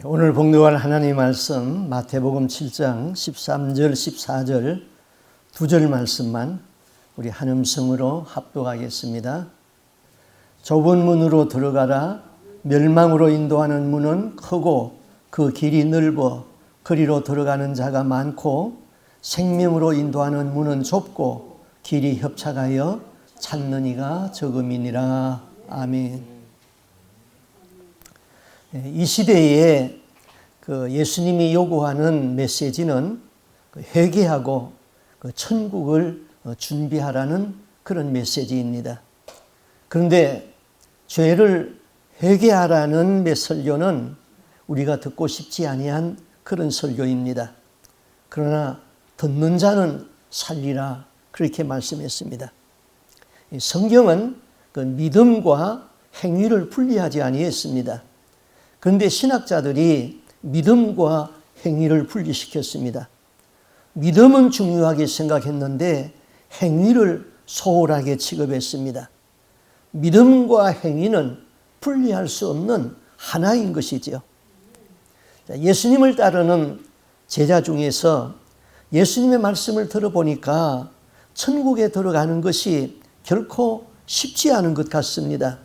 오늘 봉독할 하나님의 말씀 마태복음 7장 13절 14절 2절 말씀만 우리 한 음성으로 합독하겠습니다. 좁은 문으로 들어가라. 멸망으로 인도하는 문은 크고 그 길이 넓어 그리로 들어가는 자가 많고 생명으로 인도하는 문은 좁고 길이 협착하여 찾는 이가 적음이니라. 아멘. 이 시대에 예수님이 요구하는 메시지는 회개하고 천국을 준비하라는 그런 메시지입니다. 그런데 죄를 회개하라는 설교는 우리가 듣고 싶지 아니한 그런 설교입니다. 그러나 듣는 자는 살리라 그렇게 말씀했습니다. 성경은 믿음과 행위를 분리하지 아니했습니다. 그런데 신학자들이 믿음과 행위를 분리시켰습니다. 믿음은 중요하게 생각했는데 행위를 소홀하게 취급했습니다. 믿음과 행위는 분리할 수 없는 하나인 것이지요. 예수님을 따르는 제자 중에서 예수님의 말씀을 들어보니까 천국에 들어가는 것이 결코 쉽지 않은 것 같습니다.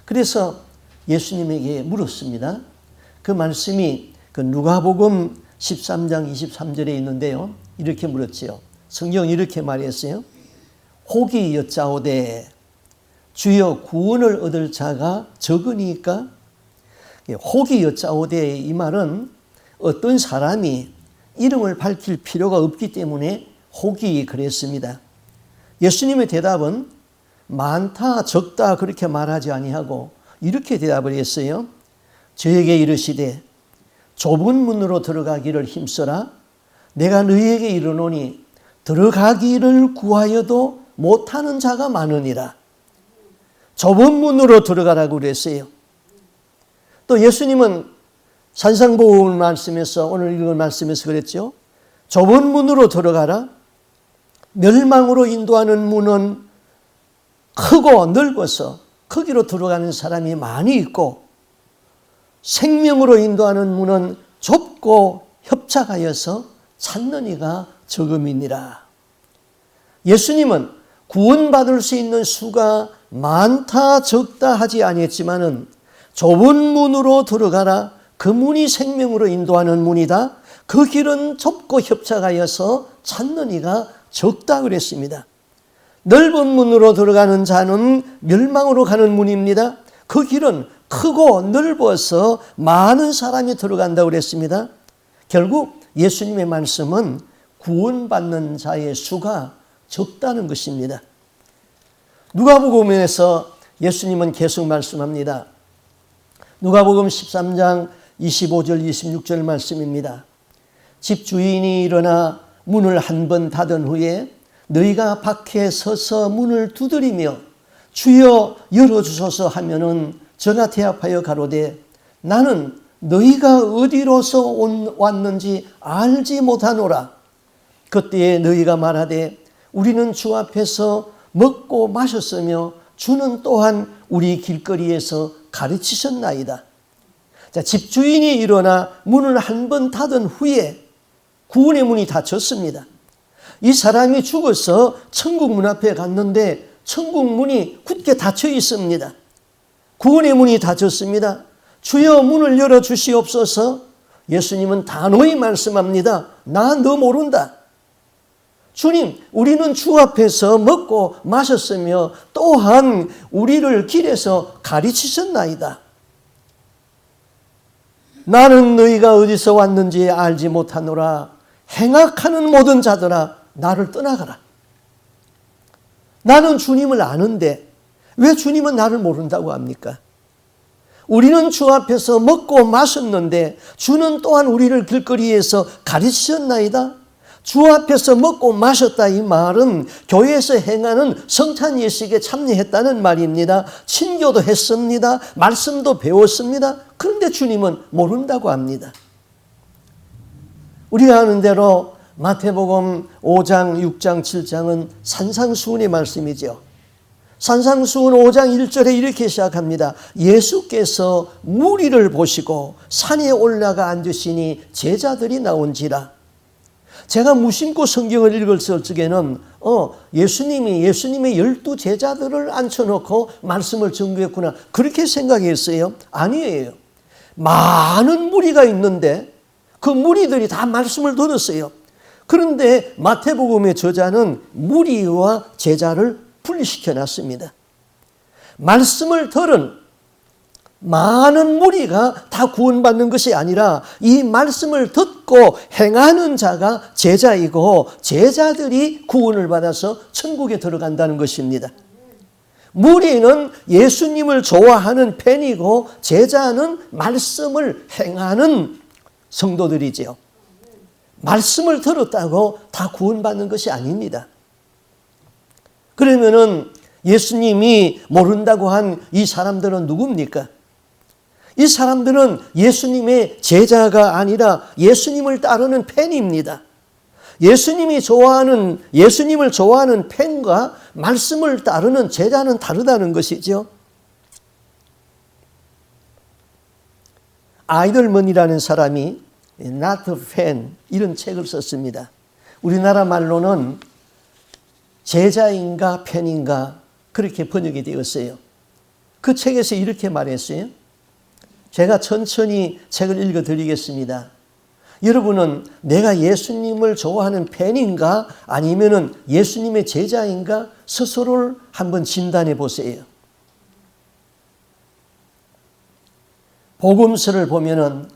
그래서 예수님에게 물었습니다. 그 말씀이 누가복음 13장 23절에 있는데요. 이렇게 물었지요. 성경은 이렇게 말했어요. 혹이 여짜오되 주여 구원을 얻을 자가 적으니까? 혹이 여짜오되 이 말은 어떤 사람이 이름을 밝힐 필요가 없기 때문에 혹이 그랬습니다. 예수님의 대답은 많다 적다 그렇게 말하지 아니하고 이렇게 대답을 했어요. 저에게 이르시되 좁은 문으로 들어가기를 힘써라. 내가 너희에게 이르노니 들어가기를 구하여도 못하는 자가 많으니라. 좁은 문으로 들어가라고 그랬어요. 또 예수님은 산상보훈 말씀에서 오늘 읽은 말씀에서 그랬죠. 좁은 문으로 들어가라. 멸망으로 인도하는 문은 크고 넓어서 거기로 들어가는 사람이 많이 있고 생명으로 인도하는 문은 좁고 협착하여서 찾는 이가 적음이니라. 예수님은 구원받을 수 있는 수가 많다 적다 하지 아니했지만은 좁은 문으로 들어가라. 그 문이 생명으로 인도하는 문이다. 그 길은 좁고 협착하여서 찾는 이가 적다 그랬습니다. 넓은 문으로 들어가는 자는 멸망으로 가는 문입니다. 그 길은 크고 넓어서 많은 사람이 들어간다고 그랬습니다. 결국 예수님의 말씀은 구원받는 자의 수가 적다는 것입니다. 누가복음에서 예수님은 계속 말씀합니다. 누가복음 13장 25절 26절 말씀입니다. 집 주인이 일어나 문을 한 번 닫은 후에 너희가 밖에 서서 문을 두드리며 주여 열어주소서 하면은 저가 대답하여 가로되 나는 너희가 어디로서 왔는지 알지 못하노라. 그때에 너희가 말하되 우리는 주 앞에서 먹고 마셨으며 주는 또한 우리 길거리에서 가르치셨나이다. 자, 집주인이 일어나 문을 한 번 닫은 후에 구원의 문이 닫혔습니다. 이 사람이 죽어서 천국 문 앞에 갔는데 천국 문이 굳게 닫혀 있습니다. 구원의 문이 닫혔습니다. 주여 문을 열어주시옵소서. 예수님은 단호히 말씀합니다. 나 너 모른다. 주님, 우리는 주 앞에서 먹고 마셨으며 또한 우리를 길에서 가르치셨나이다. 나는 너희가 어디서 왔는지 알지 못하노라. 행악하는 모든 자들아 나를 떠나가라. 나는 주님을 아는데 왜 주님은 나를 모른다고 합니까? 우리는 주 앞에서 먹고 마셨는데 주는 또한 우리를 길거리에서 가르치셨나이다. 주 앞에서 먹고 마셨다 이 말은 교회에서 행하는 성찬 예식에 참여했다는 말입니다. 친교도 했습니다. 말씀도 배웠습니다. 그런데 주님은 모른다고 합니다. 우리가 아는 대로 마태복음 5장, 6장, 7장은 산상수훈의 말씀이죠. 산상수훈 5장 1절에 이렇게 시작합니다. 예수께서 무리를 보시고 산에 올라가 앉으시니 제자들이 나온지라. 제가 무심코 성경을 읽었을 적에는 예수님의 12제자들을 앉혀놓고 말씀을 전개했구나 그렇게 생각했어요. 아니에요. 많은 무리가 있는데 그 무리들이 다 말씀을 들었어요. 그런데 마태복음의 저자는 무리와 제자를 분리시켜 놨습니다. 말씀을 들은 많은 무리가 다 구원받는 것이 아니라 이 말씀을 듣고 행하는 자가 제자이고 제자들이 구원을 받아서 천국에 들어간다는 것입니다. 무리는 예수님을 좋아하는 팬이고 제자는 말씀을 행하는 성도들이지요. 말씀을 들었다고 다 구원받는 것이 아닙니다. 그러면은 예수님이 모른다고 한 이 사람들은 누굽니까? 이 사람들은 예수님의 제자가 아니라 예수님을 따르는 팬입니다. 예수님을 좋아하는 팬과 말씀을 따르는 제자는 다르다는 것이죠. 아이들먼이라는 사람이 Not a fan 이런 책을 썼습니다. 우리나라 말로는 제자인가 팬인가 그렇게 번역이 되었어요. 그 책에서 이렇게 말했어요. 제가 천천히 책을 읽어드리겠습니다. 여러분은 내가 예수님을 좋아하는 팬인가 아니면 예수님의 제자인가 스스로를 한번 진단해 보세요. 복음서를 보면은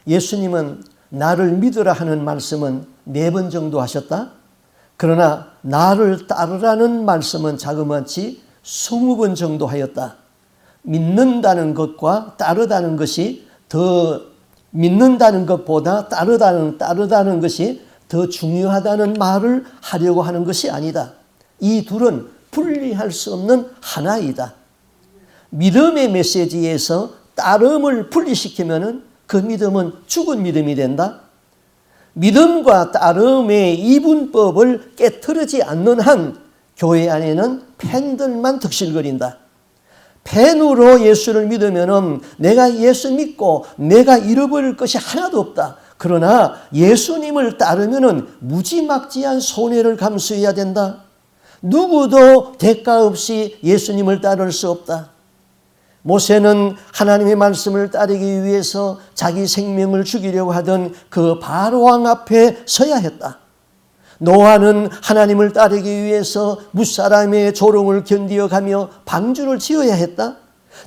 예수님은 나를 믿으라 하는 말씀은 4번 정도 하셨다. 그러나 나를 따르라는 말씀은 자그마치 20번 정도 하였다. 믿는다는 것과 따르다는 것이 더 믿는다는 것보다 따르다는 것이 더 중요하다는 말을 하려고 하는 것이 아니다. 이 둘은 분리할 수 없는 하나이다. 믿음의 메시지에서 따름을 분리시키면 그 믿음은 죽은 믿음이 된다. 믿음과 따름의 이분법을 깨트리지 않는 한 교회 안에는 팬들만 득실거린다. 팬으로 예수를 믿으면 내가 예수 믿고 내가 잃어버릴 것이 하나도 없다. 그러나 예수님을 따르면 무지막지한 손해를 감수해야 된다. 누구도 대가 없이 예수님을 따를 수 없다. 모세는 하나님의 말씀을 따르기 위해서 자기 생명을 죽이려고 하던 그 바로왕 앞에 서야 했다. 노아는 하나님을 따르기 위해서 무사람의 조롱을 견디어가며 방주를 지어야 했다.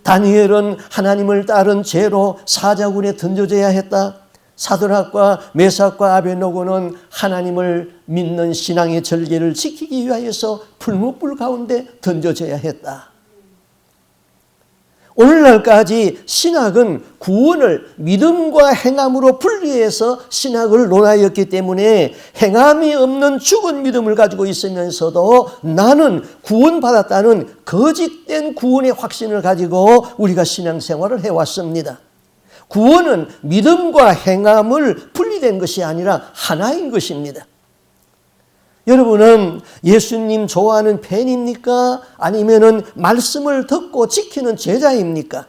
다니엘은 하나님을 따른 죄로 사자굴에 던져져야 했다. 사드락과 메삭과 아베노고는 하나님을 믿는 신앙의 절개를 지키기 위하여서 풀무불 가운데 던져져야 했다. 오늘날까지 신학은 구원을 믿음과 행함으로 분리해서 신학을 논하였기 때문에 행함이 없는 죽은 믿음을 가지고 있으면서도 나는 구원받았다는 거짓된 구원의 확신을 가지고 우리가 신앙생활을 해왔습니다. 구원은 믿음과 행함을 분리된 것이 아니라 하나인 것입니다. 여러분은 예수님 좋아하는 팬입니까? 아니면은 말씀을 듣고 지키는 제자입니까?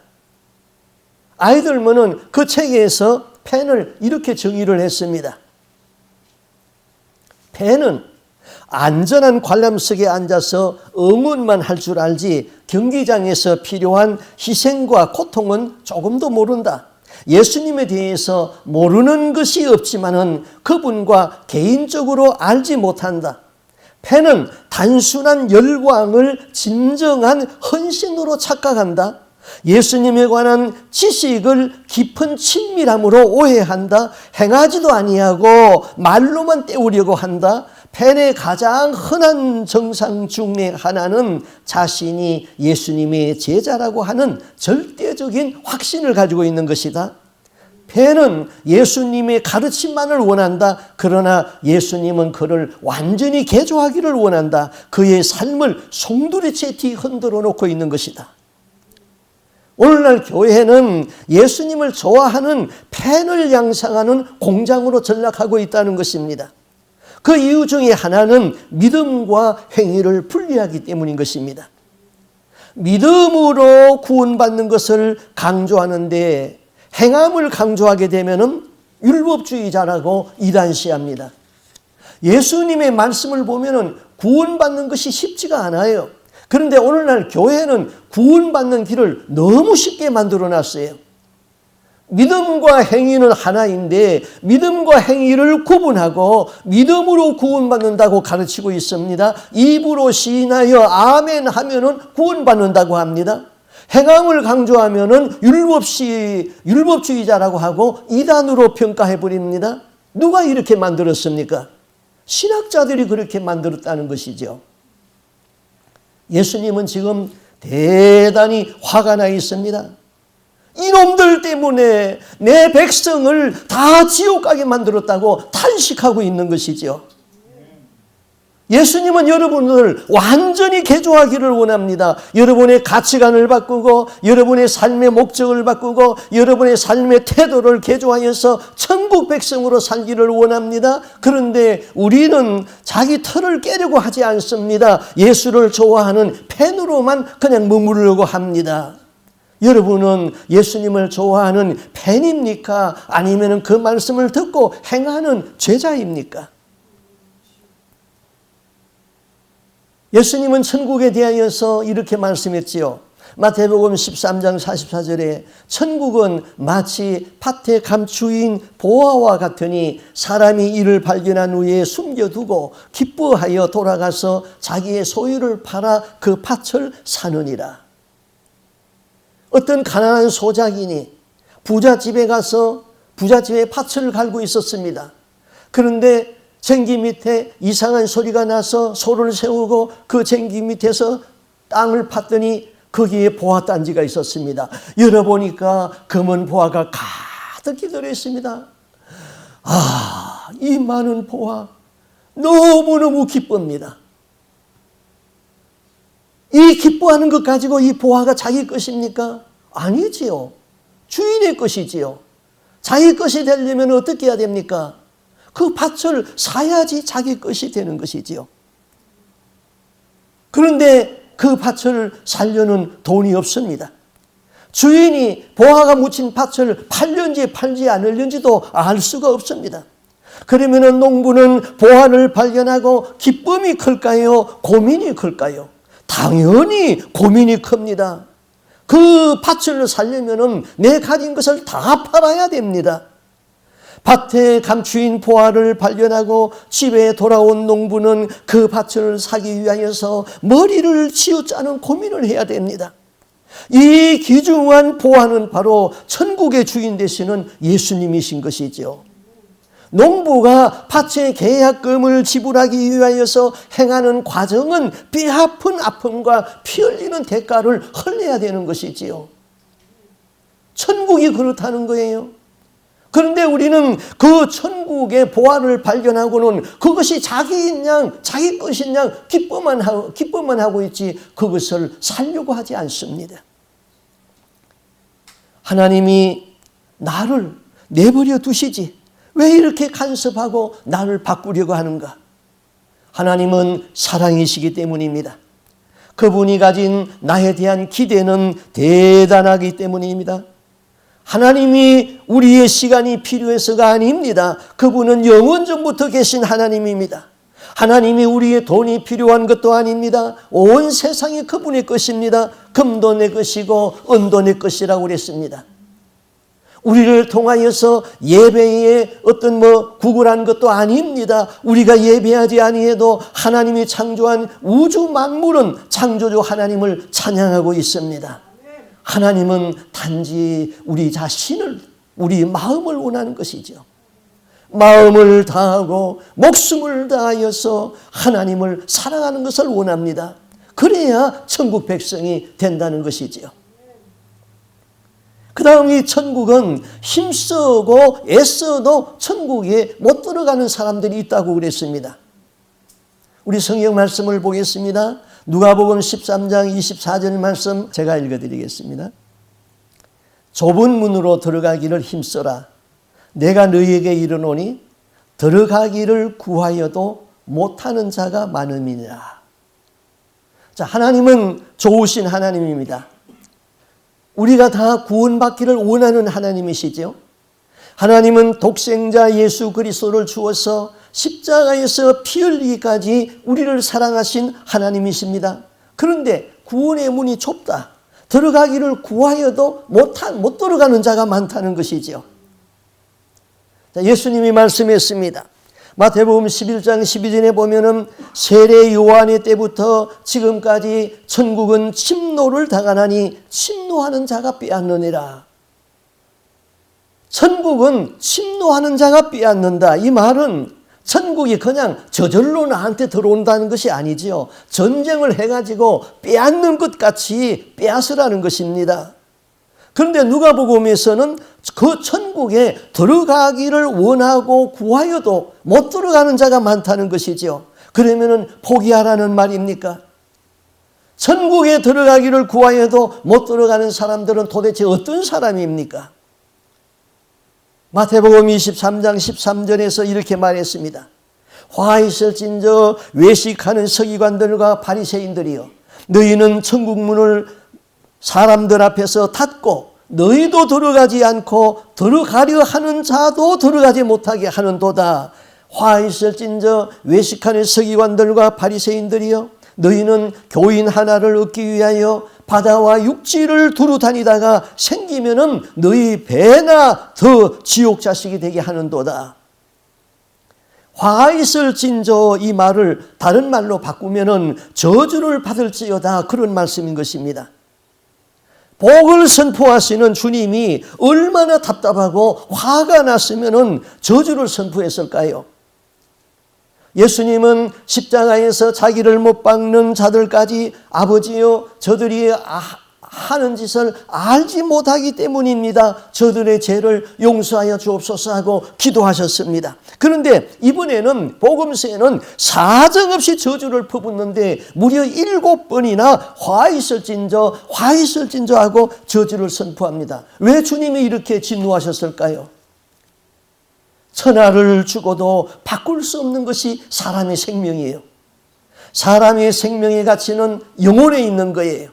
아이들만은 그 책에서 팬을 이렇게 정의를 했습니다. 팬은 안전한 관람석에 앉아서 응원만 할 줄 알지 경기장에서 필요한 희생과 고통은 조금도 모른다. 예수님에 대해서 모르는 것이 없지만은 그분과 개인적으로 알지 못한다. 팬은 단순한 열광을 진정한 헌신으로 착각한다. 예수님에 관한 지식을 깊은 친밀함으로 오해한다. 행하지도 아니하고 말로만 때우려고 한다. 팬의 가장 흔한 정상 중에 하나는 자신이 예수님의 제자라고 하는 절대적인 확신을 가지고 있는 것이다. 팬은 예수님의 가르침만을 원한다. 그러나 예수님은 그를 완전히 개조하기를 원한다. 그의 삶을 송두리째 뒤흔들어 놓고 있는 것이다. 오늘날 교회는 예수님을 좋아하는 팬을 양성하는 공장으로 전락하고 있다는 것입니다. 그 이유 중에 하나는 믿음과 행위를 분리하기 때문인 것입니다. 믿음으로 구원받는 것을 강조하는데 행함을 강조하게 되면은 율법주의자라고 이단시합니다. 예수님의 말씀을 보면은 구원받는 것이 쉽지가 않아요. 그런데 오늘날 교회는 구원받는 길을 너무 쉽게 만들어 놨어요. 믿음과 행위는 하나인데 믿음과 행위를 구분하고 믿음으로 구원받는다고 가르치고 있습니다. 입으로 시인하여 아멘 하면은 구원받는다고 합니다. 행함을 강조하면은 율법주의자라고 하고 이단으로 평가해 버립니다. 누가 이렇게 만들었습니까? 신학자들이 그렇게 만들었다는 것이죠. 예수님은 지금 대단히 화가 나 있습니다. 이놈들 때문에 내 백성을 다 지옥 가게 만들었다고 탄식하고 있는 것이죠. 예수님은 여러분을 완전히 개조하기를 원합니다. 여러분의 가치관을 바꾸고 여러분의 삶의 목적을 바꾸고 여러분의 삶의 태도를 개조하여서 천국 백성으로 살기를 원합니다. 그런데 우리는 자기 틀을 깨려고 하지 않습니다. 예수를 좋아하는 팬으로만 그냥 머무르려고 합니다. 여러분은 예수님을 좋아하는 팬입니까? 아니면 그 말씀을 듣고 행하는 제자입니까? 예수님은 천국에 대하여서 이렇게 말씀했지요. 마태복음 13장 44절에 천국은 마치 밭에 감추인 보화와 같으니 사람이 이를 발견한 후에 숨겨두고 기뻐하여 돌아가서 자기의 소유를 팔아 그 밭을 사느니라. 어떤 가난한 소작인이 부잣집에 가서 부잣집에 밭을 갈고 있었습니다. 그런데 쟁기 밑에 이상한 소리가 나서 소를 세우고 그 쟁기 밑에서 땅을 팠더니 거기에 보화단지가 있었습니다. 열어보니까 검은 보화가 가득히 들어있습니다. 이 많은 보화 너무너무 기쁩니다. 이 기뻐하는 것 가지고 이 보화가 자기 것입니까? 아니지요. 주인의 것이지요. 자기 것이 되려면 어떻게 해야 됩니까? 그 밭을 사야지 자기 것이 되는 것이지요. 그런데 그 밭을 살려는 돈이 없습니다. 주인이 보화가 묻힌 밭을 팔는지 팔지 않을는지도 알 수가 없습니다. 그러면 농부는 보화를 발견하고 기쁨이 클까요? 고민이 클까요? 당연히 고민이 큽니다. 그 밭을 살려면 내 가진 것을 다 팔아야 됩니다. 밭에 감추인 보화를 발견하고 집에 돌아온 농부는 그 밭을 사기 위하여서 머리를 치우짜는 고민을 해야 됩니다. 이 귀중한 보화는 바로 천국의 주인 되시는 예수님이신 것이죠. 농부가 밭의 계약금을 지불하기 위하여서 행하는 과정은 뼈아픈 아픔과 피 흘리는 대가를 흘려야 되는 것이지요. 천국이 그렇다는 거예요. 그런데 우리는 그 천국의 보화를 발견하고는 그것이 자기인 양, 자기 것인 양 기뻐만 하고 있지 그것을 살려고 하지 않습니다. 하나님이 나를 내버려 두시지 왜 이렇게 간섭하고 나를 바꾸려고 하는가? 하나님은 사랑이시기 때문입니다. 그분이 가진 나에 대한 기대는 대단하기 때문입니다. 하나님이 우리의 시간이 필요해서가 아닙니다. 그분은 영원전부터 계신 하나님입니다. 하나님이 우리의 돈이 필요한 것도 아닙니다. 온 세상이 그분의 것입니다. 금도 내 것이고 은도 내 것이라고 그랬습니다. 우리를 통하여서 예배에 어떤 구걸한 것도 아닙니다. 우리가 예배하지 아니해도 하나님이 창조한 우주 만물은 창조주 하나님을 찬양하고 있습니다. 하나님은 단지 우리 자신을, 우리 마음을 원하는 것이죠. 마음을 다하고 목숨을 다하여서 하나님을 사랑하는 것을 원합니다. 그래야 천국 백성이 된다는 것이지요. 그 다음 이 천국은 힘쓰고 애써도 천국에 못 들어가는 사람들이 있다고 그랬습니다. 우리 성경 말씀을 보겠습니다. 누가복음 13장 24절 말씀 제가 읽어드리겠습니다. 좁은 문으로 들어가기를 힘써라. 내가 너희에게 이르노니 들어가기를 구하여도 못하는 자가 많음이니라. 자, 하나님은 좋으신 하나님입니다. 우리가 다 구원받기를 원하는 하나님이시죠. 하나님은 독생자 예수 그리스도를 주어서 십자가에서 피 흘리기까지 우리를 사랑하신 하나님이십니다. 그런데 구원의 문이 좁다. 들어가기를 구하여도 못 들어가는 자가 많다는 것이죠. 자, 예수님이 말씀했습니다. 마태복음 11장 12절에 보면은 세례 요한의 때부터 지금까지 천국은 침노를 당하나니 침노하는 자가 빼앗느니라. 천국은 침노하는 자가 빼앗는다. 이 말은 천국이 그냥 저절로 나한테 들어온다는 것이 아니지요. 전쟁을 해가지고 빼앗는 것 같이 빼앗으라는 것입니다. 그런데 누가복음에서는 그 천국에 들어가기를 원하고 구하여도 못 들어가는 자가 많다는 것이죠. 그러면은 포기하라는 말입니까? 천국에 들어가기를 구하여도 못 들어가는 사람들은 도대체 어떤 사람입니까? 마태복음 23장 13절에서 이렇게 말했습니다. 화 있을진저 외식하는 서기관들과 바리새인들이여, 너희는 천국 문을 사람들 앞에서 닫고 너희도 들어가지 않고 들어가려 하는 자도 들어가지 못하게 하는도다. 화 있을진저 외식하는 서기관들과 바리새인들이여, 너희는 교인 하나를 얻기 위하여 바다와 육지를 두루 다니다가 생기면은 너희 배나 더 지옥 자식이 되게 하는도다. 화 있을진저, 이 말을 다른 말로 바꾸면은 저주를 받을지어다, 그런 말씀인 것입니다. 복을 선포하시는 주님이 얼마나 답답하고 화가 났으면은 저주를 선포했을까요? 예수님은 십자가에서 자기를 못 박는 자들까지 아버지여 저들이 하는 짓을 알지 못하기 때문입니다. 저들의 죄를 용서하여 주옵소서 하고 기도하셨습니다. 그런데 이번에는 복음서에는 사정없이 저주를 퍼붓는데 무려 7번이나 화 있을진저 하고 저주를 선포합니다. 왜 주님이 이렇게 진노하셨을까요? 천하를 주고도 바꿀 수 없는 것이 사람의 생명이에요. 사람의 생명의 가치는 영혼에 있는 거예요.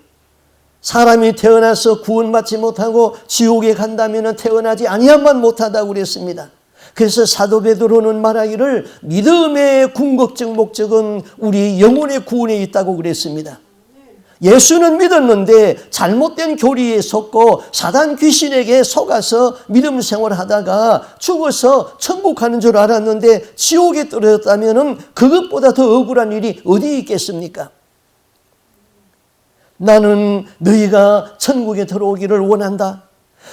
사람이 태어나서 구원받지 못하고 지옥에 간다면 태어나지 아니함만 못하다고 그랬습니다. 그래서 사도 베드로는 말하기를 믿음의 궁극적 목적은 우리 영혼의 구원에 있다고 그랬습니다. 예수는 믿었는데 잘못된 교리에 속고 사단 귀신에게 속아서 믿음 생활하다가 죽어서 천국 가는 줄 알았는데 지옥에 떨어졌다면 그것보다 더 억울한 일이 어디 있겠습니까? 나는 너희가 천국에 들어오기를 원한다.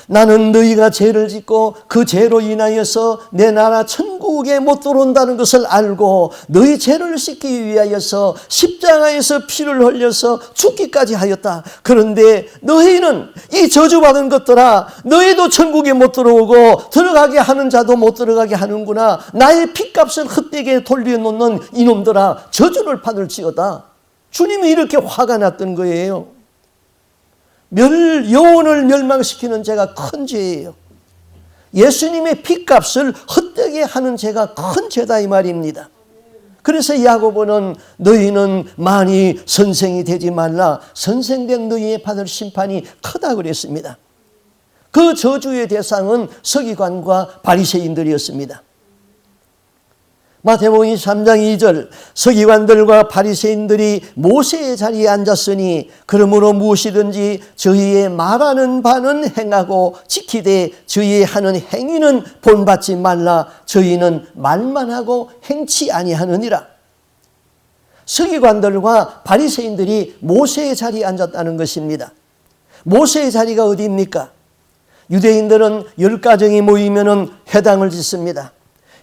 나는 너희가 죄를 짓고 그 죄로 인하여서 내 나라 천국에 못 들어온다는 것을 알고 너희 죄를 씻기 위하여서 십자가에서 피를 흘려서 죽기까지 하였다. 그런데 너희는 이 저주받은 것들아, 너희도 천국에 못 들어오고 들어가게 하는 자도 못 들어가게 하는구나. 나의 피값을 헛되게 돌려놓는 이놈들아, 저주를 받을지어다. 주님이 이렇게 화가 났던 거예요. 영혼을 멸망시키는 죄가 큰 죄예요. 예수님의 피값을 헛되게 하는 죄가 큰 죄다, 이 말입니다. 그래서 야고보는 너희는 많이 선생이 되지 말라. 선생된 너희에 받을 심판이 크다 그랬습니다. 그 저주의 대상은 서기관과 바리새인들이었습니다. 마태복음 3장 2절, 서기관들과 바리새인들이 모세의 자리에 앉았으니 그러므로 무엇이든지 저희의 말하는 바는 행하고 지키되 저희의 하는 행위는 본받지 말라. 저희는 말만 하고 행치 아니하느니라. 서기관들과 바리새인들이 모세의 자리에 앉았다는 것입니다. 모세의 자리가 어디입니까? 유대인들은 10가정이 모이면은 회당을 짓습니다.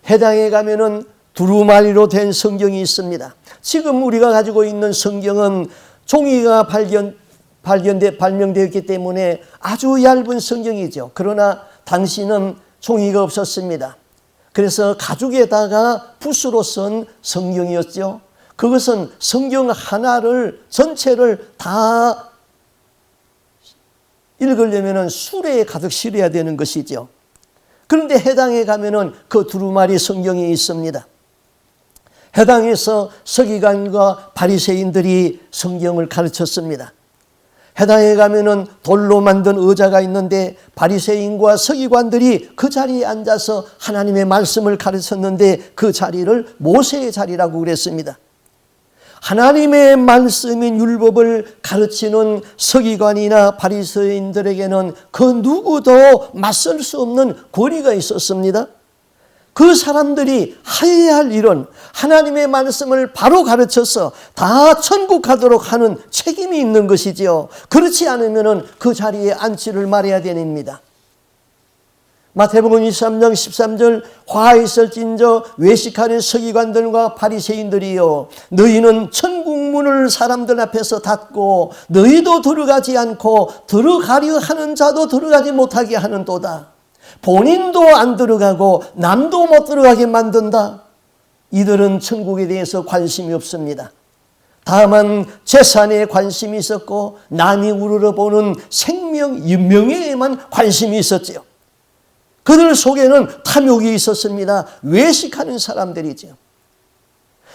회당에 가면은 두루마리로 된 성경이 있습니다. 지금 우리가 가지고 있는 성경은 종이가 발명되었기 때문에 아주 얇은 성경이죠. 그러나 당시는 종이가 없었습니다. 그래서 가죽에다가 붓으로 쓴 성경이었죠. 그것은 성경 하나를 전체를 다 읽으려면 수레에 가득 실어야 되는 것이죠. 그런데 해당에 가면은 그 두루마리 성경이 있습니다. 해당에서 서기관과 바리새인들이 성경을 가르쳤습니다. 해당에 가면은 돌로 만든 의자가 있는데 바리새인과 서기관들이 그 자리에 앉아서 하나님의 말씀을 가르쳤는데 그 자리를 모세의 자리라고 그랬습니다. 하나님의 말씀인 율법을 가르치는 서기관이나 바리새인들에게는 그 누구도 맞설 수 없는 권위가 있었습니다. 그 사람들이 해야 할 일은 하나님의 말씀을 바로 가르쳐서 다 천국 가도록 하는 책임이 있는 것이지요. 그렇지 않으면 그 자리에 앉지를 말아야 됩니다. 마태복음 23장 13절 화 있을진저 외식하는 서기관들과 바리새인들이여 너희는 천국문을 사람들 앞에서 닫고 너희도 들어가지 않고 들어가려 하는 자도 들어가지 못하게 하는도다. 본인도 안 들어가고 남도 못 들어가게 만든다. 이들은 천국에 대해서 관심이 없습니다. 다만 재산에 관심이 있었고 남이 우러러보는 생명, 명예에만 관심이 있었지요. 그들 속에는 탐욕이 있었습니다. 외식하는 사람들이죠.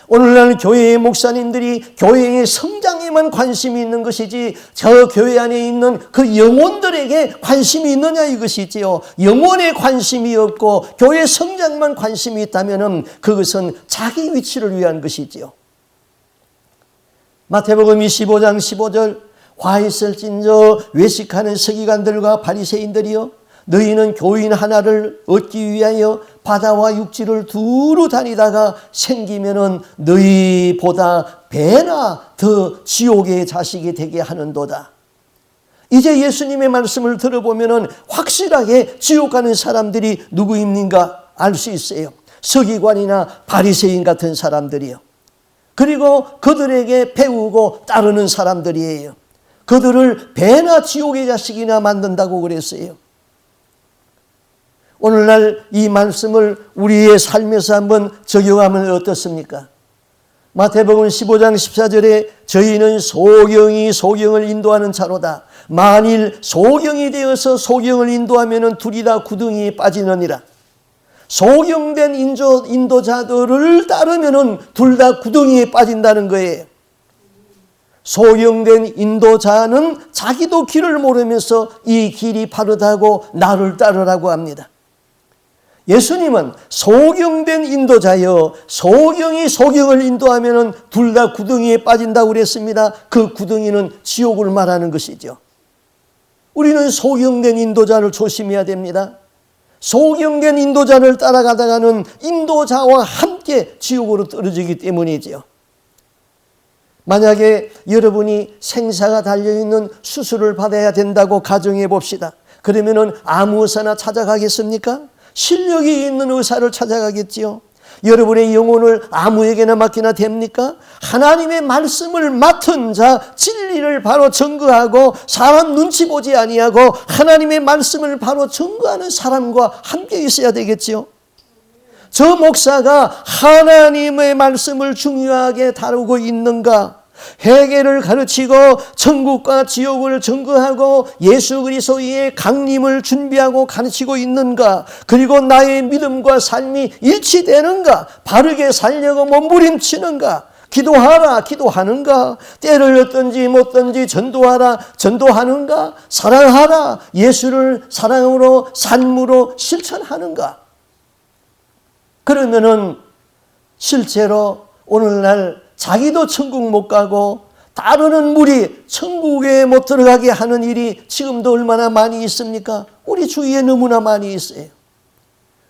오늘날 교회의 목사님들이 교회의 성장에만 관심이 있는 것이지 저 교회 안에 있는 그 영혼들에게 관심이 있느냐 이것이지요. 영혼에 관심이 없고 교회 성장만 관심이 있다면 그것은 자기 위치를 위한 것이지요. 마태복음 25장 15절 화 있을진저 외식하는 서기관들과 바리새인들이여 너희는 교인 하나를 얻기 위하여 바다와 육지를 두루 다니다가 생기면은 너희보다 배나 더 지옥의 자식이 되게 하는도다. 이제 예수님의 말씀을 들어보면은 확실하게 지옥 가는 사람들이 누구입니까? 알 수 있어요. 서기관이나 바리새인 같은 사람들이요. 그리고 그들에게 배우고 따르는 사람들이에요. 그들을 배나 지옥의 자식이나 만든다고 그랬어요. 오늘날 이 말씀을 우리의 삶에서 한번 적용하면 어떻습니까? 마태복음 15장 14절에 저희는 소경이 소경을 인도하는 자로다. 만일 소경이 되어서 소경을 인도하면 둘이 다 구덩이에 빠지느니라. 소경된 인도자들을 따르면 둘 다 구덩이에 빠진다는 거예요. 소경된 인도자는 자기도 길을 모르면서 이 길이 바르다고 나를 따르라고 합니다. 예수님은 소경된 인도자여 소경이 소경을 인도하면 둘 다 구덩이에 빠진다고 그랬습니다. 그 구덩이는 지옥을 말하는 것이죠. 우리는 소경된 인도자를 조심해야 됩니다. 소경된 인도자를 따라가다가는 인도자와 함께 지옥으로 떨어지기 때문이지요. 만약에 여러분이 생사가 달려있는 수술을 받아야 된다고 가정해 봅시다. 그러면 아무 의사나 찾아가겠습니까? 실력이 있는 의사를 찾아가겠지요. 여러분의 영혼을 아무에게나 맡기나 됩니까? 하나님의 말씀을 맡은 자, 진리를 바로 증거하고 사람 눈치 보지 아니하고 하나님의 말씀을 바로 증거하는 사람과 함께 있어야 되겠지요. 저 목사가 하나님의 말씀을 중요하게 다루고 있는가? 회개를 가르치고 천국과 지옥을 증거하고 예수 그리스도의 강림을 준비하고 가르치고 있는가? 그리고 나의 믿음과 삶이 일치되는가? 바르게 살려고 몸부림치는가? 기도하라 기도하는가? 때를 얻든지 못든지 전도하라 전도하는가? 사랑하라 예수를 사랑으로 삶으로 실천하는가? 그러면은 실제로 오늘날 자기도 천국 못 가고 따르는 무리 천국에 못 들어가게 하는 일이 지금도 얼마나 많이 있습니까? 우리 주위에 너무나 많이 있어요.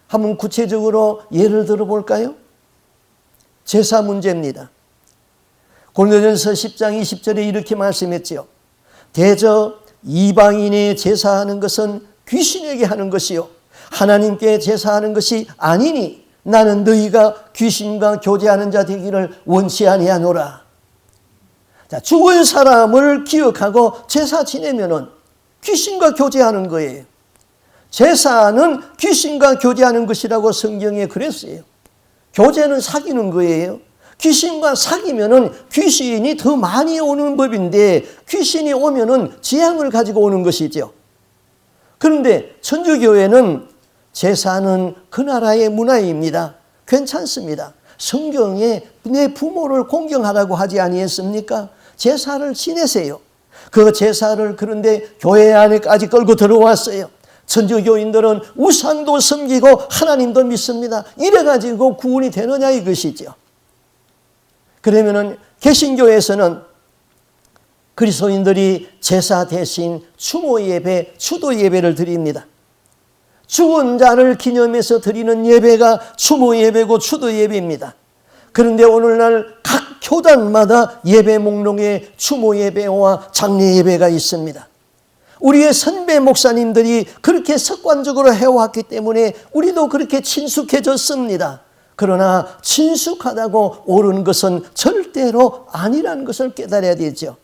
한번 구체적으로 예를 들어 볼까요? 제사 문제입니다. 고린도전서 10장 20절에 이렇게 말씀했지요. 대저 이방인의 제사하는 것은 귀신에게 하는 것이요 하나님께 제사하는 것이 아니니 나는 너희가 귀신과 교제하는 자 되기를 원치 아니하노라. 자, 죽은 사람을 기억하고 제사 지내면은 귀신과 교제하는 거예요. 제사는 귀신과 교제하는 것이라고 성경에 그랬어요. 교제는 사귀는 거예요. 귀신과 사귀면은 귀신이 더 많이 오는 법인데 귀신이 오면은 재앙을 가지고 오는 것이죠. 그런데 천주교회는 제사는 그 나라의 문화입니다. 괜찮습니다. 성경에 내 부모를 공경하라고 하지 아니했습니까? 제사를 지내세요. 그 제사를 그런데 교회 안에까지 끌고 들어왔어요. 천주교인들은 우상도 섬기고 하나님도 믿습니다. 이래가지고 구원이 되느냐 이것이죠. 그러면은 개신교에서는 그리스도인들이 제사 대신 추모 예배, 추도 예배를 드립니다. 죽은 자를 기념해서 드리는 예배가 추모 예배고 추도 예배입니다. 그런데 오늘날 각 교단마다 예배 목록에 추모 예배와 장례 예배가 있습니다. 우리의 선배 목사님들이 그렇게 습관적으로 해왔기 때문에 우리도 그렇게 친숙해졌습니다. 그러나 친숙하다고 옳은 것은 절대로 아니라는 것을 깨달아야 되죠.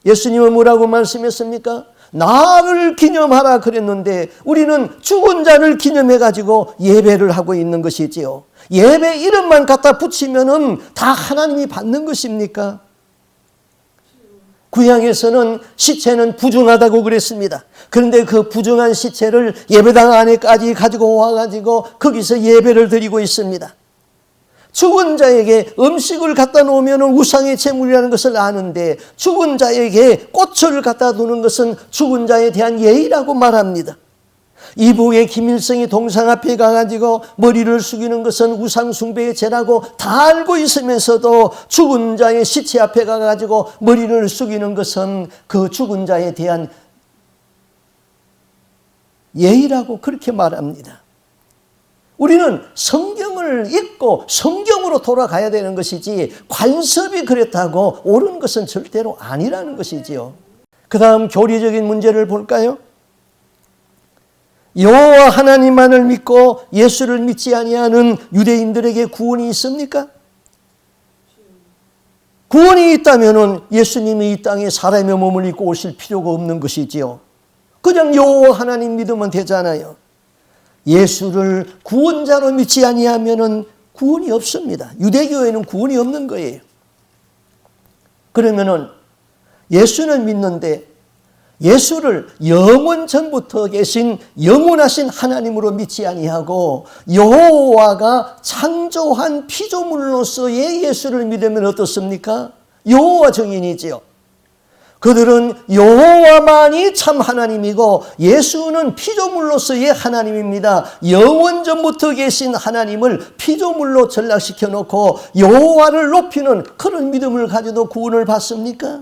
예수님은 뭐라고 말씀했습니까? 나를 기념하라 그랬는데 우리는 죽은 자를 기념해가지고 예배를 하고 있는 것이지요. 예배 이름만 갖다 붙이면은 다 하나님이 받는 것입니까? 구약에서는 시체는 부정하다고 그랬습니다. 그런데 그 부정한 시체를 예배당 안에까지 가지고 와가지고 거기서 예배를 드리고 있습니다. 죽은 자에게 음식을 갖다 놓으면 우상의 제물이라는 것을 아는데 죽은 자에게 꽃을 갖다 두는 것은 죽은 자에 대한 예의라고 말합니다. 이북의 김일성이 동상 앞에 가가지고 머리를 숙이는 것은 우상 숭배의 죄라고 다 알고 있으면서도 죽은 자의 시체 앞에 가가지고 머리를 숙이는 것은 그 죽은 자에 대한 예의라고 그렇게 말합니다. 우리는 성경을 읽고 성경으로 돌아가야 되는 것이지 관습이 그랬다고 옳은 것은 절대로 아니라는 것이지요. 그 다음 교리적인 문제를 볼까요? 여호와 하나님만을 믿고 예수를 믿지 아니하는 유대인들에게 구원이 있습니까? 구원이 있다면 예수님이 이 땅에 사람의 몸을 입고 오실 필요가 없는 것이지요. 그냥 여호와 하나님 믿으면 되잖아요. 예수를 구원자로 믿지 아니하면 구원이 없습니다. 유대교에는 구원이 없는 거예요. 그러면은 예수는 믿는데 예수를 영원 전부터 계신 영원하신 하나님으로 믿지 아니하고 여호와가 창조한 피조물로서의 예수를 믿으면 어떻습니까? 여호와 증인이지요. 그들은 여호와만이 참 하나님이고 예수는 피조물로서의 하나님입니다. 영원 전부터 계신 하나님을 피조물로 전락시켜 놓고 여호와를 높이는 그런 믿음을 가지고 구원을 받습니까?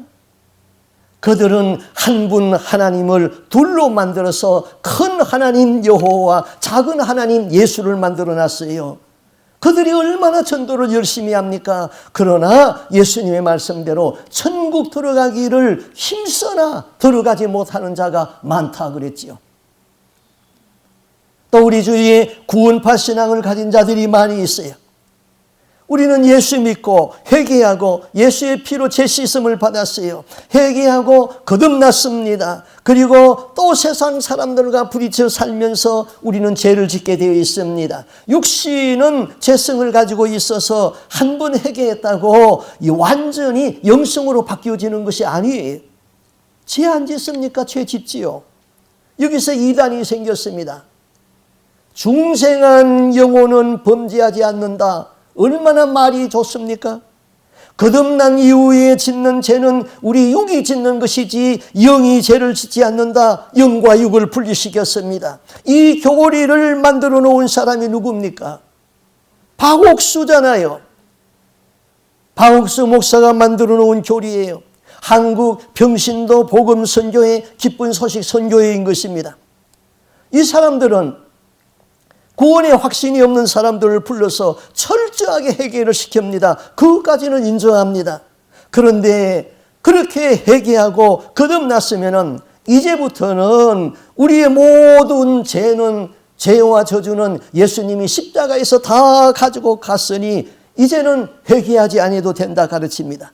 그들은 한 분 하나님을 둘로 만들어서 큰 하나님 여호와, 작은 하나님 예수를 만들어 놨어요. 그들이 얼마나 전도를 열심히 합니까? 그러나 예수님의 말씀대로 천국 들어가기를 힘써나 들어가지 못하는 자가 많다 그랬지요. 또 우리 주위에 구원파 신앙을 가진 자들이 많이 있어요. 우리는 예수 믿고 회개하고 예수의 피로 재씻음을 받았어요. 회개하고 거듭났습니다. 그리고 또 세상 사람들과 부딪혀 살면서 우리는 죄를 짓게 되어 있습니다. 육신은 죄성을 가지고 있어서 한 번 회개했다고 완전히 영성으로 바뀌어지는 것이 아니에요. 죄 안 짓습니까? 죄 짓지요. 여기서 이단이 생겼습니다. 중생한 영혼은 범죄하지 않는다. 얼마나 말이 좋습니까? 거듭난 이후에 짓는 죄는 우리 육이 짓는 것이지 영이 죄를 짓지 않는다. 영과 육을 분리시켰습니다. 이 교리를 만들어 놓은 사람이 누굽니까? 박옥수잖아요. 박옥수 목사가 만들어 놓은 교리예요. 한국 평신도 복음 선교회 기쁜 소식 선교회인 것입니다. 이 사람들은 구원의 확신이 없는 사람들을 불러서 철저하게 회개를 시킵니다. 그것까지는 인정합니다. 그런데 그렇게 회개하고 거듭났으면 이제부터는 우리의 모든 죄와 저주는 예수님이 십자가에서 다 가지고 갔으니 이제는 회개하지 않아도 된다 가르칩니다.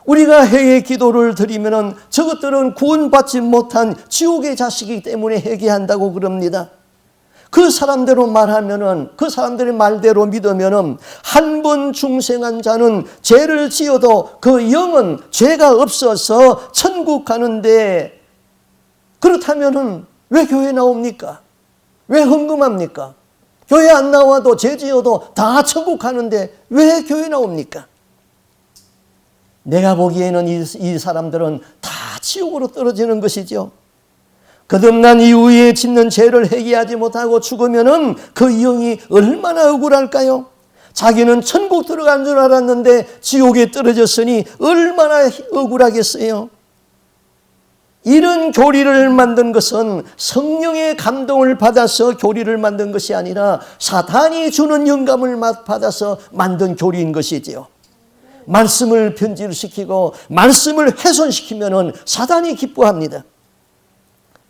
우리가 회개 기도를 드리면 저것들은 구원받지 못한 지옥의 자식이기 때문에 회개한다고 그럽니다. 그 사람대로 말하면은, 그 사람들의 말대로 믿으면은 한 번 중생한 자는 죄를 지어도 그 영은 죄가 없어서 천국 가는데, 그렇다면은 왜 교회 나옵니까? 왜 헌금합니까? 교회 안 나와도 죄 지어도 다 천국 가는데 왜 교회 나옵니까? 내가 보기에는 이 사람들은 다 지옥으로 떨어지는 것이죠. 거듭난 이후에 짓는 죄를 회개하지 못하고 죽으면은 그 영이 얼마나 억울할까요? 자기는 천국 들어간 줄 알았는데 지옥에 떨어졌으니 얼마나 억울하겠어요. 이런 교리를 만든 것은 성령의 감동을 받아서 교리를 만든 것이 아니라 사탄이 주는 영감을 받아서 만든 교리인 것이지요. 말씀을 변질시키고 말씀을 훼손시키면 사탄이 기뻐합니다.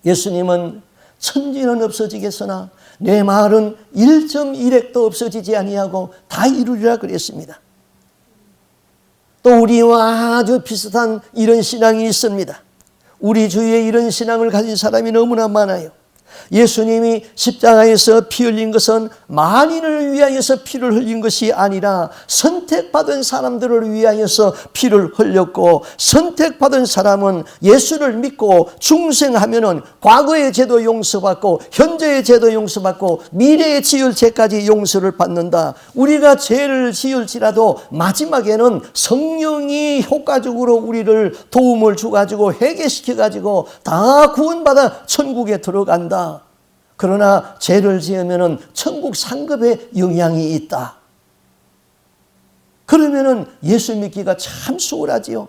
예수님은 천지는 없어지겠으나 내 말은 1.1핵도 없어지지 아니하고 다 이루리라 그랬습니다. 또 우리와 아주 비슷한 이런 신앙이 있습니다. 우리 주위에 이런 신앙을 가진 사람이 너무나 많아요. 예수님이 십자가에서 피 흘린 것은 만인을 위하여서 피를 흘린 것이 아니라 선택받은 사람들을 위하여서 피를 흘렸고, 선택받은 사람은 예수를 믿고 중생하면은 과거의 죄도 용서받고 현재의 죄도 용서받고 미래에 지을 죄까지 용서를 받는다. 우리가 죄를 지을지라도 마지막에는 성령이 효과적으로 우리를 도움을 주가지고 회개시켜가지고 다 구원받아 천국에 들어간다. 그러나 죄를 지으면 천국 상급에 영향이 있다. 그러면은 예수 믿기가 참 수월하지요.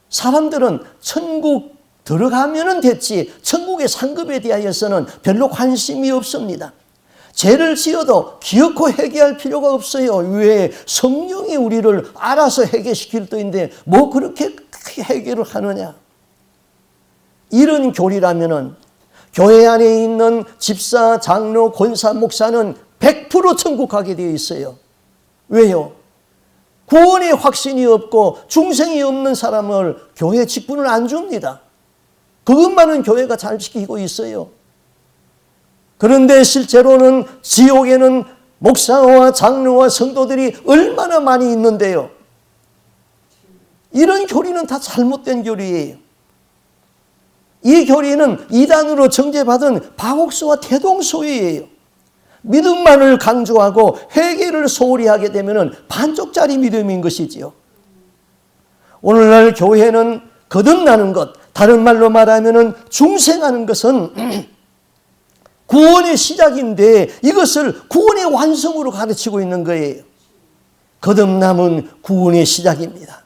사람들은 천국 들어가면은 됐지 천국의 상급에 대하여서는 별로 관심이 없습니다. 죄를 지어도 기어코 회개할 필요가 없어요. 왜? 성령이 우리를 알아서 회개시킬 터인데 뭐 그렇게 회개를 하느냐. 이런 교리라면은 교회 안에 있는 집사, 장로, 권사, 목사는 100% 천국 가게 되어 있어요. 왜요? 구원의 확신이 없고 중생이 없는 사람을 교회 직분을 안 줍니다. 그것만은 교회가 잘 지키고 있어요. 그런데 실제로는 지옥에는 목사와 장로와 성도들이 얼마나 많이 있는데요. 이런 교리는 다 잘못된 교리예요. 이 교리는 이단으로 정죄받은 박옥수와 태동소이예요. 믿음만을 강조하고 회개를 소홀히 하게 되면 반쪽짜리 믿음인 것이지요. 오늘날 교회는 거듭나는 것, 다른 말로 말하면 중생하는 것은 구원의 시작인데 이것을 구원의 완성으로 가르치고 있는 거예요. 거듭남은 구원의 시작입니다.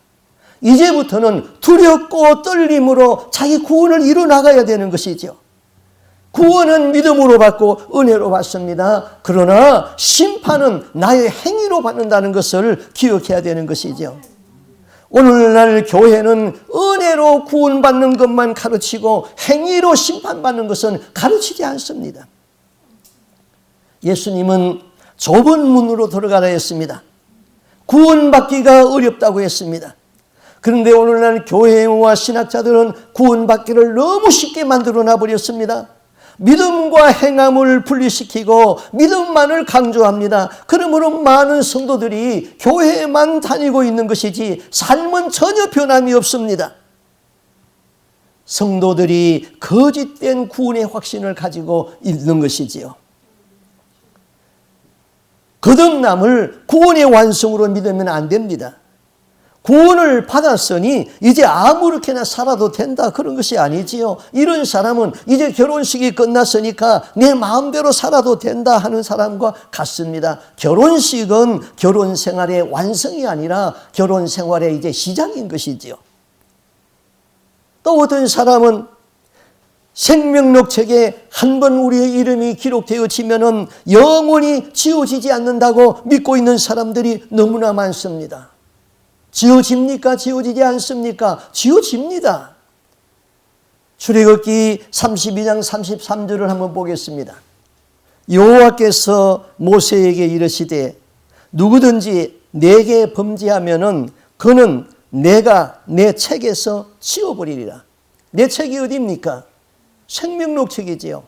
이제부터는 두렵고 떨림으로 자기 구원을 이뤄나가야 되는 것이죠. 구원은 믿음으로 받고 은혜로 받습니다. 그러나 심판은 나의 행위로 받는다는 것을 기억해야 되는 것이죠. 오늘날 교회는 은혜로 구원받는 것만 가르치고 행위로 심판받는 것은 가르치지 않습니다. 예수님은 좁은 문으로 들어가라 했습니다. 구원받기가 어렵다고 했습니다. 그런데 오늘날 교회와 신학자들은 구원받기를 너무 쉽게 만들어 놔버렸습니다. 믿음과 행함을 분리시키고 믿음만을 강조합니다. 그러므로 많은 성도들이 교회에만 다니고 있는 것이지 삶은 전혀 변함이 없습니다. 성도들이 거짓된 구원의 확신을 가지고 있는 것이지요. 거듭남을 구원의 완성으로 믿으면 안 됩니다. 구원을 받았으니 이제 아무렇게나 살아도 된다 그런 것이 아니지요. 이런 사람은 이제 결혼식이 끝났으니까 내 마음대로 살아도 된다 하는 사람과 같습니다. 결혼식은 결혼 생활의 완성이 아니라 결혼 생활의 이제 시작인 것이지요. 또 어떤 사람은 생명록 책에 한 번 우리의 이름이 기록되어지면은 영원히 지워지지 않는다고 믿고 있는 사람들이 너무나 많습니다. 지워집니까? 지워지지 않습니까? 지워집니다. 출애굽기 32장 33절을 한번 보겠습니다. 여호와께서 모세에게 이르시되 누구든지 내게 범죄하면은 그는 내가 내 책에서 지워버리리라. 내 책이 어디입니까? 생명록 책이지요.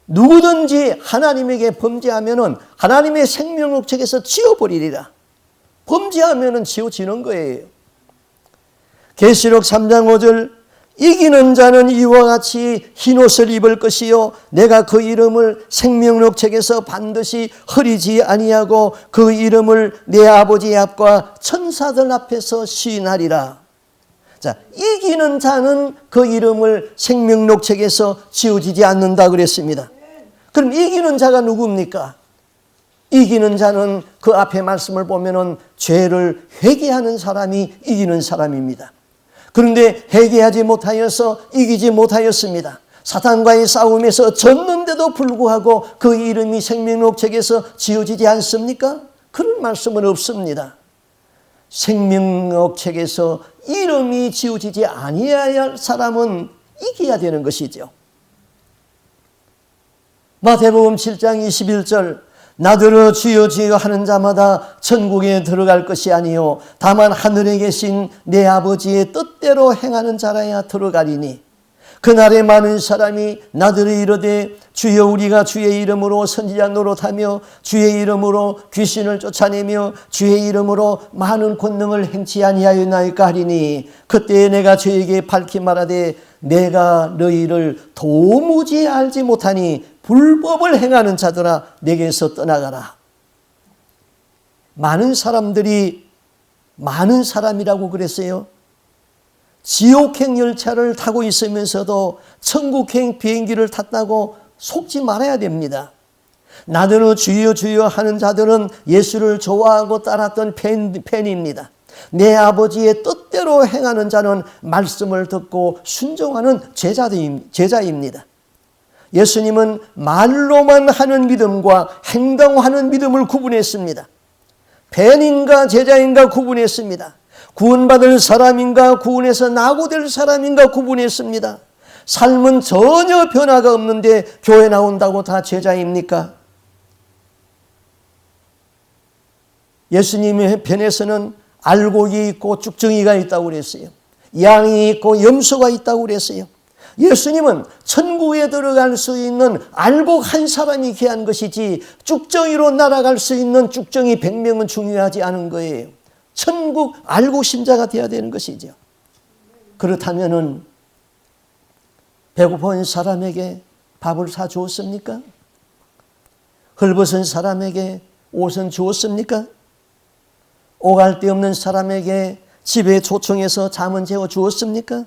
누구든지 하나님에게 범죄하면은 하나님의 생명록 책에서 지워버리리라. 범죄하면은 지워지는 거예요. 계시록 3장 5절 이기는 자는 이와 같이 흰옷을 입을 것이요 내가 그 이름을 생명록 책에서 반드시 흐리지 아니하고 그 이름을 내 아버지 앞과 천사들 앞에서 시인하리라. 자, 이기는 자는 그 이름을 생명록 책에서 지워지지 않는다 그랬습니다. 그럼 이기는 자가 누굽니까? 이기는 자는 그 앞에 말씀을 보면은 죄를 회개하는 사람이 이기는 사람입니다. 그런데 회개하지 못하여서 이기지 못하였습니다. 사탄과의 싸움에서 졌는데도 불구하고 그 이름이 생명록 책에서 지워지지 않습니까? 그런 말씀은 없습니다. 생명록 책에서 이름이 지워지지 아니해야 할 사람은 이겨야 되는 것이죠. 마태복음 7장 21절 나더러 주여 주여 하는 자마다 천국에 들어갈 것이 아니요 다만 하늘에 계신 내 아버지의 뜻대로 행하는 자라야 들어가리니 그날에 많은 사람이 나더러 이르되 주여 우리가 주의 이름으로 선지자 노릇하며 주의 이름으로 귀신을 쫓아내며 주의 이름으로 많은 권능을 행치 아니하였나이까 하리니 그때 내가 저에게 밝히 말하되 내가 너희를 도무지 알지 못하니 불법을 행하는 자들아 내게서 떠나가라. 많은 사람이라고 그랬어요. 지옥행 열차를 타고 있으면서도 천국행 비행기를 탔다고 속지 말아야 됩니다. 나더러 주여 주여 하는 자들은 예수를 좋아하고 따랐던 팬입니다. 내 아버지의 뜻대로 행하는 자는 말씀을 듣고 순종하는 제자입니다. 예수님은 말로만 하는 믿음과 행동하는 믿음을 구분했습니다. 팬인가 제자인가 구분했습니다. 구원받을 사람인가 구원해서 낙오될 사람인가 구분했습니다. 삶은 전혀 변화가 없는데 교회 나온다고 다 제자입니까? 예수님의 편에서는 알곡이 있고 쭉정이가 있다고 그랬어요. 양이 있고 염소가 있다고 그랬어요. 예수님은 천국에 들어갈 수 있는 알곡 한 사람이 귀한 것이지 쭉정이로 날아갈 수 있는 쭉정이 100명은 중요하지 않은 거예요. 천국 알곡 심자가 되어야 되는 것이죠. 그렇다면은 배고픈 사람에게 밥을 사 주었습니까? 헐벗은 사람에게 옷은 주었습니까? 오갈 데 없는 사람에게 집에 초청해서 잠은 재워 주었습니까?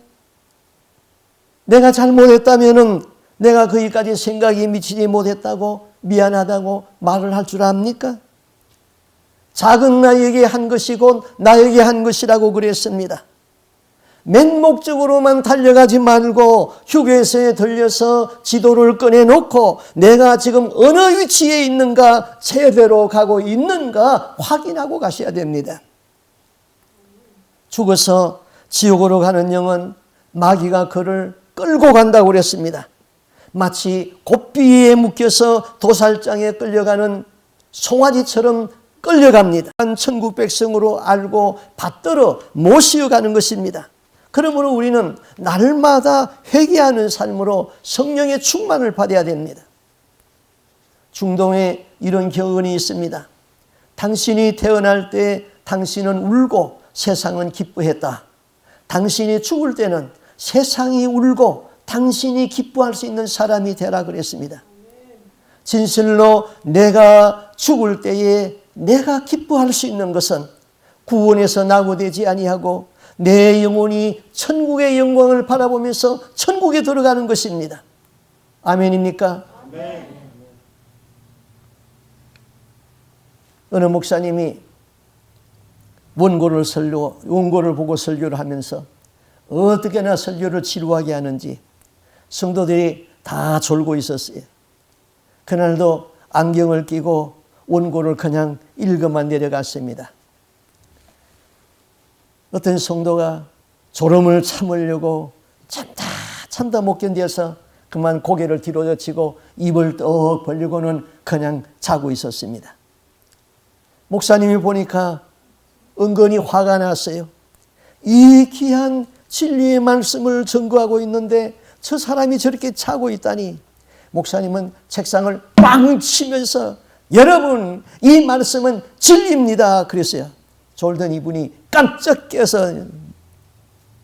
내가 잘못했다면은 내가 거기까지 생각이 미치지 못했다고 미안하다고 말을 할 줄 압니까? 작은 나에게 한 것이 곧 나에게 한 것이라고 그랬습니다. 맨목적으로만 달려가지 말고 휴게소에 들려서 지도를 꺼내놓고 내가 지금 어느 위치에 있는가 제대로 가고 있는가 확인하고 가셔야 됩니다. 죽어서 지옥으로 가는 영은 마귀가 그를 끌고 간다고 그랬습니다. 마치 곱비에 묶여서 도살장에 끌려가는 송아지처럼 끌려갑니다. 천국 백성으로 알고 받들어 모시어가는 것입니다. 그러므로 우리는 날마다 회개하는 삶으로 성령의 충만을 받아야 됩니다. 중동에 이런 교훈이 있습니다. 당신이 태어날 때 당신은 울고 세상은 기뻐했다. 당신이 죽을 때는 세상이 울고 당신이 기뻐할 수 있는 사람이 되라 그랬습니다. 진실로 내가 죽을 때에 내가 기뻐할 수 있는 것은 구원에서 낙오되지 아니하고 내 영혼이 천국의 영광을 바라보면서 천국에 들어가는 것입니다. 아멘입니까? 아멘. 어느 목사님이 원고를 보고 설교를 하면서 어떻게나 설교를 지루하게 하는지 성도들이 다 졸고 있었어요. 그날도 안경을 끼고 원고를 그냥 읽어만 내려갔습니다. 어떤 성도가 졸음을 참으려고 참다 못 견뎌서 그만 고개를 뒤로 젖히고 입을 떡 벌리고는 그냥 자고 있었습니다. 목사님이 보니까 은근히 화가 났어요. 이 귀한 진리의 말씀을 전거하고 있는데 저 사람이 저렇게 자고 있다니. 목사님은 책상을 빵 치면서 여러분 이 말씀은 진리입니다 그랬어요. 졸던 이분이 깜짝 깨서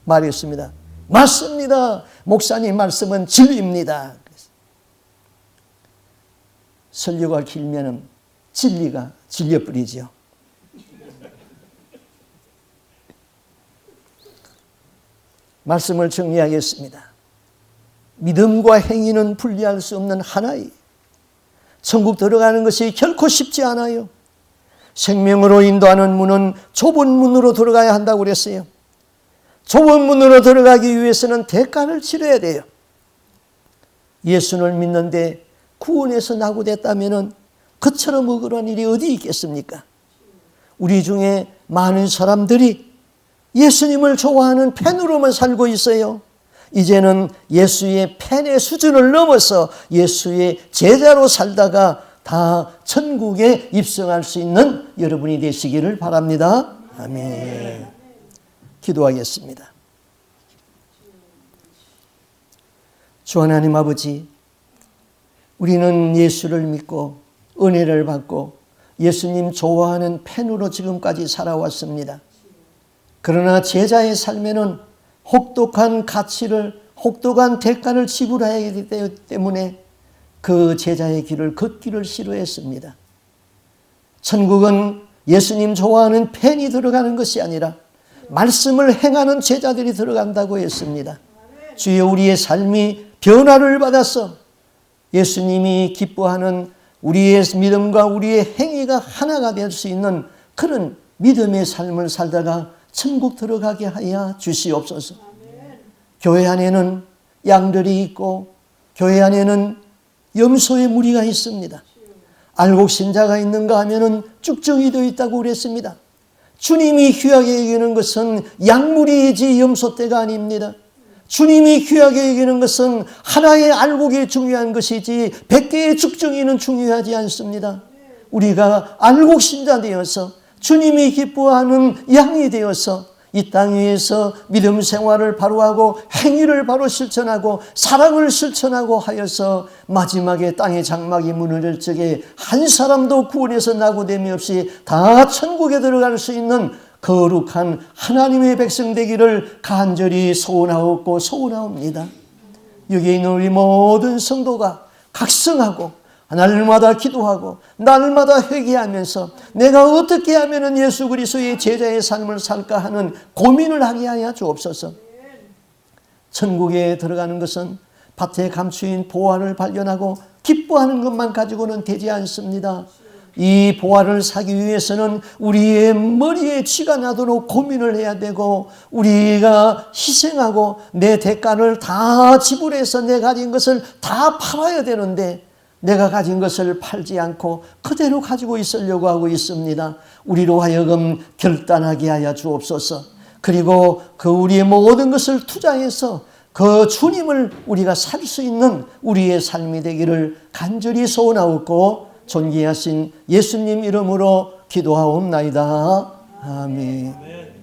말했습니다. 맞습니다. 목사님 말씀은 진리입니다. 설교가 길면은 진리가 질려버리죠. 말씀을 정리하겠습니다. 믿음과 행위는 분리할 수 없는 하나이. 천국 들어가는 것이 결코 쉽지 않아요. 생명으로 인도하는 문은 좁은 문으로 들어가야 한다고 그랬어요. 좁은 문으로 들어가기 위해서는 대가를 치러야 돼요. 예수를 믿는데 구원에서 낙오됐다면 그처럼 억울한 일이 어디 있겠습니까? 우리 중에 많은 사람들이 예수님을 좋아하는 팬으로만 살고 있어요. 이제는 예수의 팬의 수준을 넘어서 예수의 제자로 살다가 다 천국에 입성할 수 있는 여러분이 되시기를 바랍니다. 아멘. 기도하겠습니다. 주 하나님 아버지, 우리는 예수를 믿고 은혜를 받고 예수님 좋아하는 팬으로 지금까지 살아왔습니다. 그러나 제자의 삶에는 혹독한 가치를, 혹독한 대가를 지불해야 하기 때문에 그 제자의 길을 걷기를 싫어했습니다. 천국은 예수님 좋아하는 팬이 들어가는 것이 아니라 말씀을 행하는 제자들이 들어간다고 했습니다. 주여, 우리의 삶이 변화를 받아서 예수님이 기뻐하는 우리의 믿음과 우리의 행위가 하나가 될 수 있는 그런 믿음의 삶을 살다가 천국 들어가게 하여 주시옵소서. 교회 안에는 양들이 있고 교회 안에는 염소의 무리가 있습니다. 알곡신자가 있는가 하면은 쭉정이도 있다고 그랬습니다. 주님이 귀하게 여기는 것은 양무리이지 염소떼가 아닙니다. 주님이 귀하게 여기는 것은 하나의 알곡이 중요한 것이지 100개의 쭉정이는 중요하지 않습니다. 우리가 알곡신자 되어서 주님이 기뻐하는 양이 되어서 이 땅 위에서 믿음 생활을 바로 하고 행위를 바로 실천하고 사랑을 실천하고 하여서 마지막에 땅의 장막이 무너질 적에 한 사람도 구원에서 낙오됨이 없이 다 천국에 들어갈 수 있는 거룩한 하나님의 백성 되기를 간절히 소원하옵고 소원하옵니다. 여기 있는 우리 모든 성도가 각성하고 날마다 기도하고 날마다 회개하면서 내가 어떻게 하면 예수 그리스도의 제자의 삶을 살까 하는 고민을 하게 하여 주옵소서. 천국에 들어가는 것은 밭에 감추인 보화를 발견하고 기뻐하는 것만 가지고는 되지 않습니다. 이 보화를 사기 위해서는 우리의 머리에 쥐가 나도록 고민을 해야 되고 우리가 희생하고 내 대가를 다 지불해서 내 가진 것을 다 팔아야 되는데 내가 가진 것을 팔지 않고 그대로 가지고 있으려고 하고 있습니다. 우리로 하여금 결단하게 하여 주옵소서. 그리고 그 우리의 모든 것을 투자해서 그 주님을 우리가 살 수 있는 우리의 삶이 되기를 간절히 소원하옵고 존귀하신 예수님 이름으로 기도하옵나이다. 아멘.